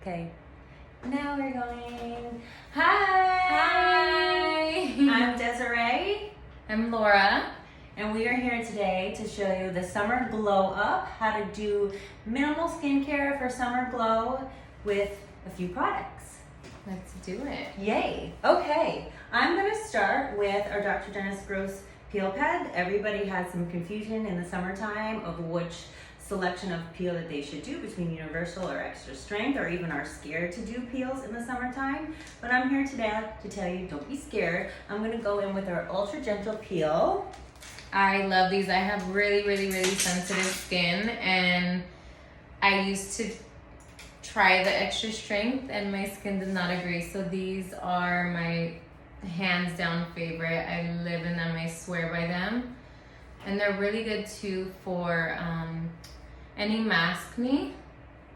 Okay, now we're going. Hi! I'm Desiree. I'm Laura. And we are here today to show you the summer glow up, how to do minimal skincare for summer glow with a few products. Let's do it. Yay! Okay, I'm going to start with our Dr. Dennis Gross peel pad. Everybody has some confusion in the summertime of which selection of peel that they should do between universal or extra strength, or even are scared to do peels in the summertime. But I'm here today to tell you, don't be scared. I'm going to go in with our ultra gentle peel. I love these. I have really sensitive skin, and I used to try the extra strength and my skin did not agree. So these are my hands down favorite. I live in them, I swear by them. And they're really good too for any maskne.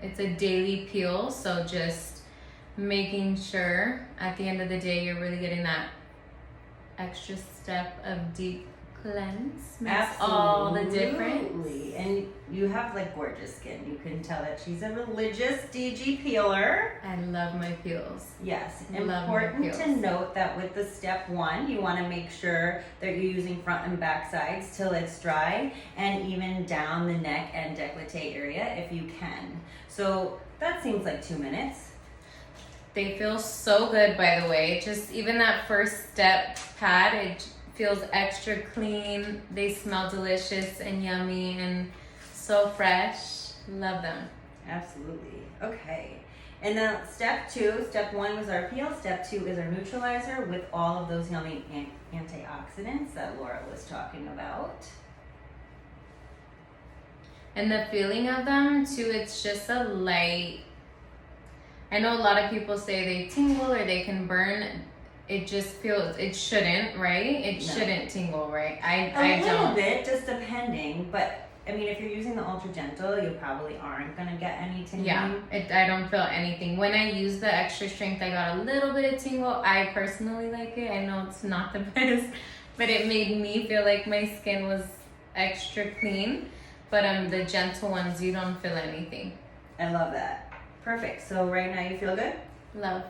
It's a daily peel, so just making sure at the end of the day you're really getting that extra step of deep cleanse. Makes all the difference. And you have like gorgeous skin. You can tell that she's a religious DG peeler. I love my peels. Yes, Love important to note that with the step one, you want to make sure that you're using front and back sides till it's dry, and even down the neck and décolleté area if you can. So that seems like 2 minutes. They feel so good, by the way. Just even that first step pad, it feels extra clean. They smell delicious and yummy and so fresh. Love them. Absolutely. Okay. And then step one was our peel. Step two is our neutralizer with all of those yummy antioxidants that Laura was talking about. And the feeling of them too, it's just a light. I know a lot of people say they tingle or they can burn. It just feels, it shouldn't, right? It shouldn't tingle, right? I don't. A little bit, just depending. But I mean, if you're using the ultra gentle, you probably aren't gonna get any tingling. Yeah, I don't feel anything. When I use the extra strength, I got a little bit of tingle. I personally like it. I know it's not the best, but it made me feel like my skin was extra clean. But the gentle ones, you don't feel anything. I love that. Perfect. So right now you feel good? Love.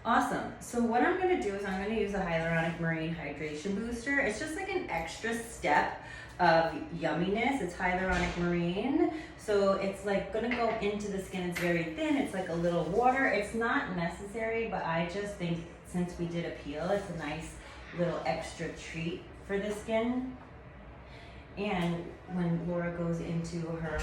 Awesome. So what I'm going to do is I'm going to use the Hyaluronic Marine Hydration Booster. It's just like an extra step of yumminess. It's Hyaluronic Marine. So it's like going to go into the skin. It's very thin. It's like a little water. It's not necessary, but I just think since we did a peel, it's a nice little extra treat for the skin. And when Laura goes into her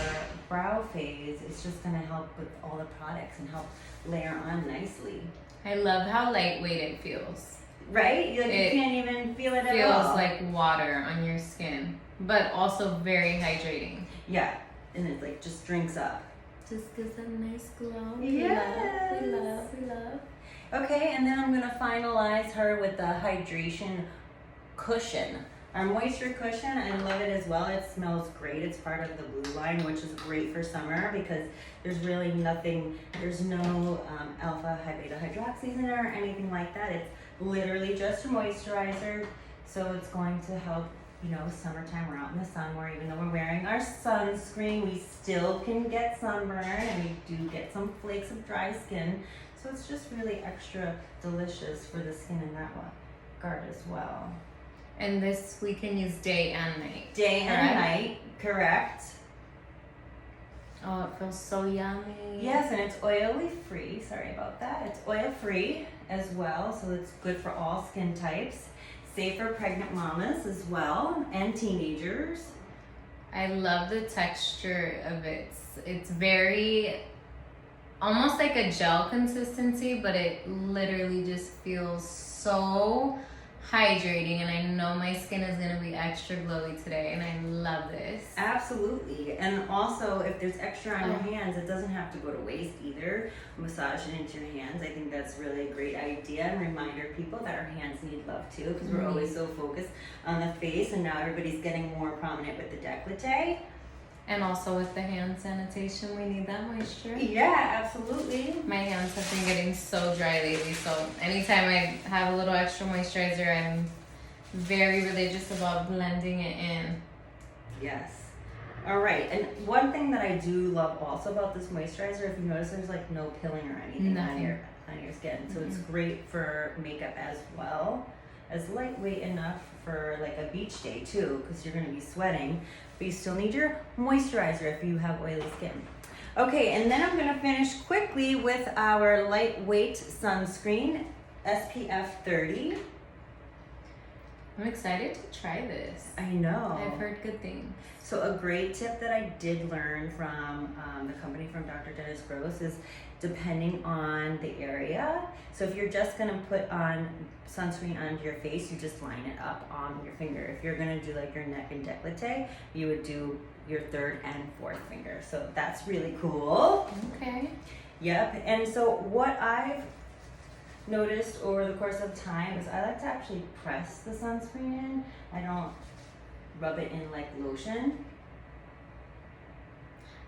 brow phase, it's just going to help with all the products and help layer on nicely. I love how lightweight it feels. Right? You can't even feel it at all. It feels like water on your skin, but also very hydrating. Yeah, and it like just drinks up. Just gives a nice glow. Yes. We love. Okay, and then I'm going to finalize her with the hydration cushion. Our moisture cushion, I love it as well. It smells great. It's part of the blue line, which is great for summer because there's really nothing, there's no alpha high beta hydroxys in it or anything like that. It's literally just a moisturizer. So it's going to help, you know, summertime, we're out in the sun, where even though we're wearing our sunscreen, we still can get sunburn and we do get some flakes of dry skin. So it's just really extra delicious for the skin in that regard as well. And this we can use day and night. Day and night, correct. Oh, it feels so yummy. Yes, and it's oily free. Sorry about that. It's oil free as well, so it's good for all skin types. Safe for pregnant mamas as well, and teenagers. I love the texture of it. It's very, almost like a gel consistency, but it literally just feels so hydrating, and I know my skin is going to be extra glowy today, and I love this. Absolutely. And also, if there's extra on your hands, it doesn't have to go to waste either. Massage it into your hands. I think that's really a great idea, and reminder people that our hands need love too, because we're always so focused on the face, and now everybody's getting more prominent with the décolleté. And also with the hand sanitation, we need that moisture. Yeah, absolutely. My hands have been getting so dry lately, so anytime I have a little extra moisturizer, I'm very religious about blending it in. Yes. All right, and one thing that I do love also about this moisturizer, if you notice, there's like no pilling or anything on your skin, so it's great for makeup as well. As lightweight enough for like a beach day too, because you're gonna be sweating, but you still need your moisturizer if you have oily skin. Okay, and then I'm gonna finish quickly with our lightweight sunscreen, SPF 30. I'm excited to try this. I know. I've heard good things. So a great tip that I did learn from the company from Dr. Dennis Gross is depending on the area. So if you're just gonna put on sunscreen onto your face, you just line it up on your finger. If you're gonna do like your neck and décolleté, you would do your third and fourth finger. So that's really cool. Okay. Yep, and so what I've noticed over the course of time is I like to actually press the sunscreen in. I don't rub it in like lotion.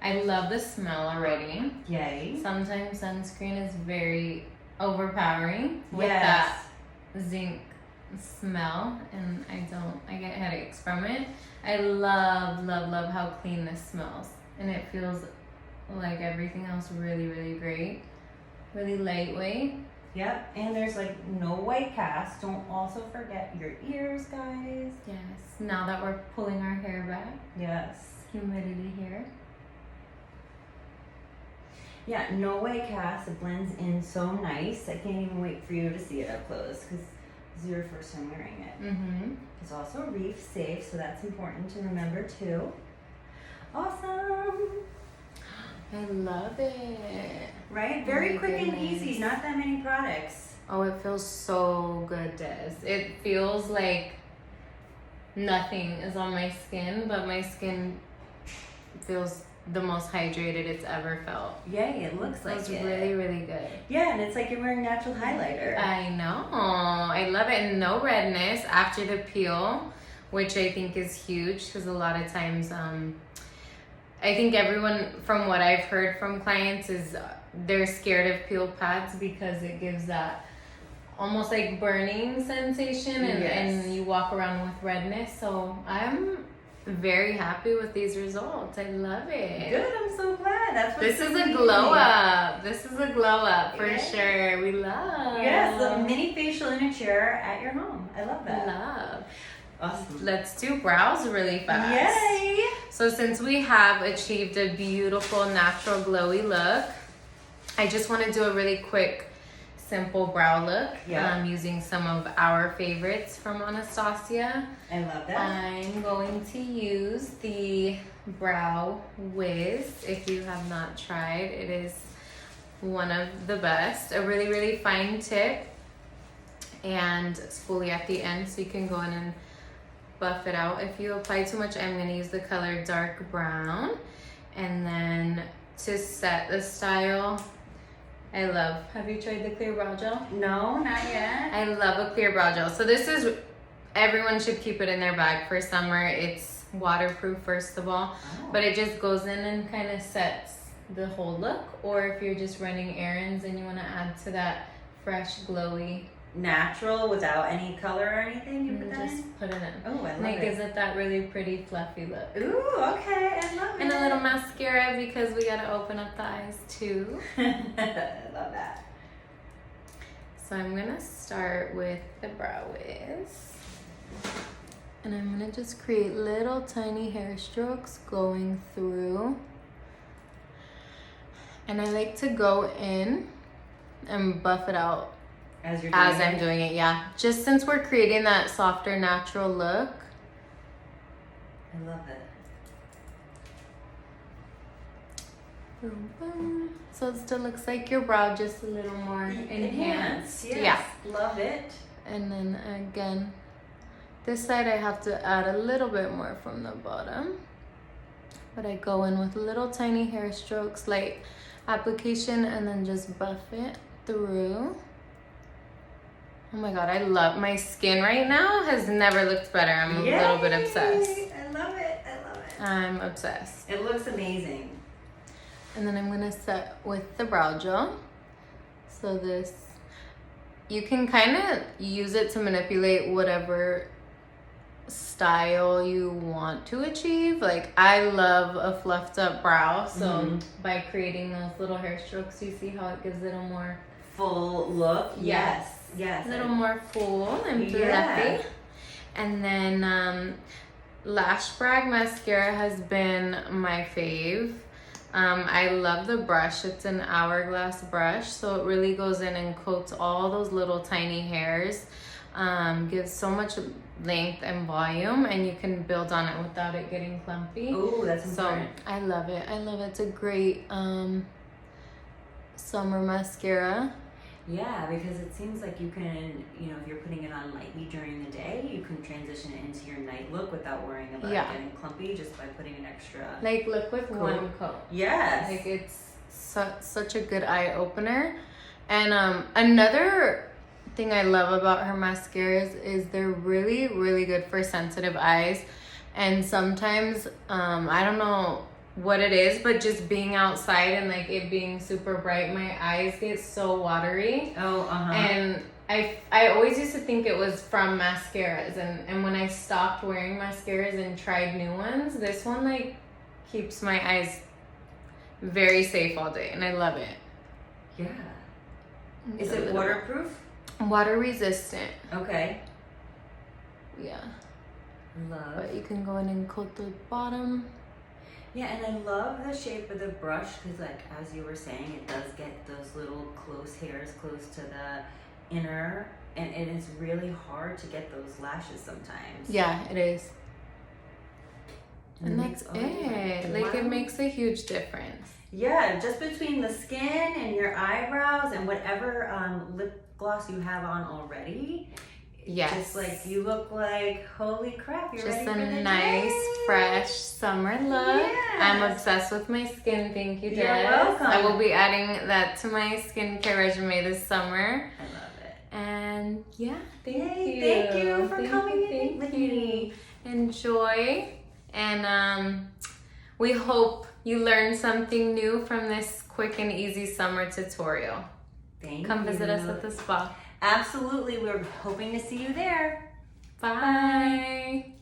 I love the smell already. Yay. Sometimes sunscreen is very overpowering with Yes. that zinc smell, and I get headaches from it. I love how clean this smells, and it feels like everything else really, really great. Really lightweight. Yep, and there's like no white cast. Don't also forget your ears, guys. Yes, now that we're pulling our hair back. Yes. Humidity here. Yeah, no white cast. It blends in so nice. I can't even wait for you to see it up close because this is your first time wearing it. Mm-hmm. It's also reef safe, so that's important to remember too. Awesome. I love it. Right? Very my quick and goodness. easy. Not that many products. Oh, it feels so good, Des. It feels like nothing is on my skin, but my skin feels the most hydrated it's ever felt. Yay, it looks like It's it. really, really good. Yeah, and it's like you're wearing natural highlighter. I know. I love it. And no redness after the peel, which I think is huge because a lot of times, I think everyone, from what I've heard from clients, is they're scared of peel pads because it gives that almost like burning sensation and, Yes. and you walk around with redness. So I'm very happy with these results. I love it. Good, I'm so glad. That's what This is a glow up. This is a glow up for Yes. sure. We love. Yes, a mini facial in a chair at your home. I love that. Love. Awesome. Let's do brows really fast. Yay! So since we have achieved a beautiful natural glowy look, I just want to do a really quick simple brow look. Yeah. Using some of our favorites from Anastasia. I love that. I'm going to use the Brow Wiz. If you have not tried, it is one of the best. A really, really fine tip and spoolie at the end so you can go in and buff it out. If you apply too much, I'm going to use the color dark brown. And then to set the style, I love, have you tried the clear brow gel? No, not yet. I love a clear brow gel. So this is, everyone should keep it in their bag for summer. It's waterproof first of all, but it just goes in and kind of sets the whole look. Or if you're just running errands and you want to add to that fresh, glowy, Natural without any color or anything, you put that just in? put it in. Oh, I And love it it. gives it that really pretty, fluffy look. Ooh, okay, I love it. And a little mascara because we gotta open up the eyes too. I love that. So I'm gonna start with the Brow Wiz. And I'm gonna just create little tiny hair strokes going through. And I like to go in and buff it out As you're as doing I'm it. doing it, yeah. Just since we're creating that softer, natural look. I love it. Boom, boom. So it still looks like your brow just a little more enhanced. Yes. Yeah. Love it. And then again, this side I have to add a little bit more from the bottom. But I go in with little tiny hair strokes, light application, and then just buff it through. Oh my god, I love my skin right now. Has never looked better. I'm a little bit obsessed. I love it. I love it. I'm obsessed. It looks amazing. And then I'm gonna set with the brow gel. So this, you can kind of use it to manipulate whatever style you want to achieve. Like I love a fluffed up brow, so by creating those little hair strokes, you see how it gives it a more full look. Yes. A little more full and fluffy. And then Lash Brag mascara has been my fave. I love the brush. It's an hourglass brush, so it really goes in and coats all those little tiny hairs. Gives so much length and volume, and you can build on it without it getting clumpy. Oh, that's important. So I love it. It's a great summer mascara. Yeah, because it seems like you can, you know, if you're putting it on lightly during the day, you can transition it into your night look without worrying about it getting clumpy just by putting an extra. Like look with one coat. Yes. Like it's such a good eye opener. And another thing I love about her mascaras is they're really, really good for sensitive eyes. And sometimes, I don't know what it is, but just being outside and like it being super bright, my eyes get so watery. And I always used to think it was from mascaras, and when I stopped wearing mascaras and tried new ones, this one like keeps my eyes very safe all day, and I love it. Yeah. Is it waterproof? Water resistant. Okay. Yeah. Love. But you can go in and coat the bottom. Yeah, and I love the shape of the brush because, like, as you were saying, it does get those little close hairs close to the inner, and it is really hard to get those lashes sometimes. Yeah, it is. And that's it. Like, it makes a huge difference. Yeah, just between the skin and your eyebrows and whatever lip gloss you have on already. Yes. Just like you look like, holy crap, you're just ready for the a nice, day. fresh summer look. Yes. I'm obsessed with my skin. Thank you, Jess. You're welcome. I will be adding that to my skincare regimen this summer. I love it. And yeah, thank you. Thank you for coming in with me. Enjoy. And we hope you learned something new from this quick and easy summer tutorial. Come visit us at the spa. Absolutely. We're hoping to see you there. Bye.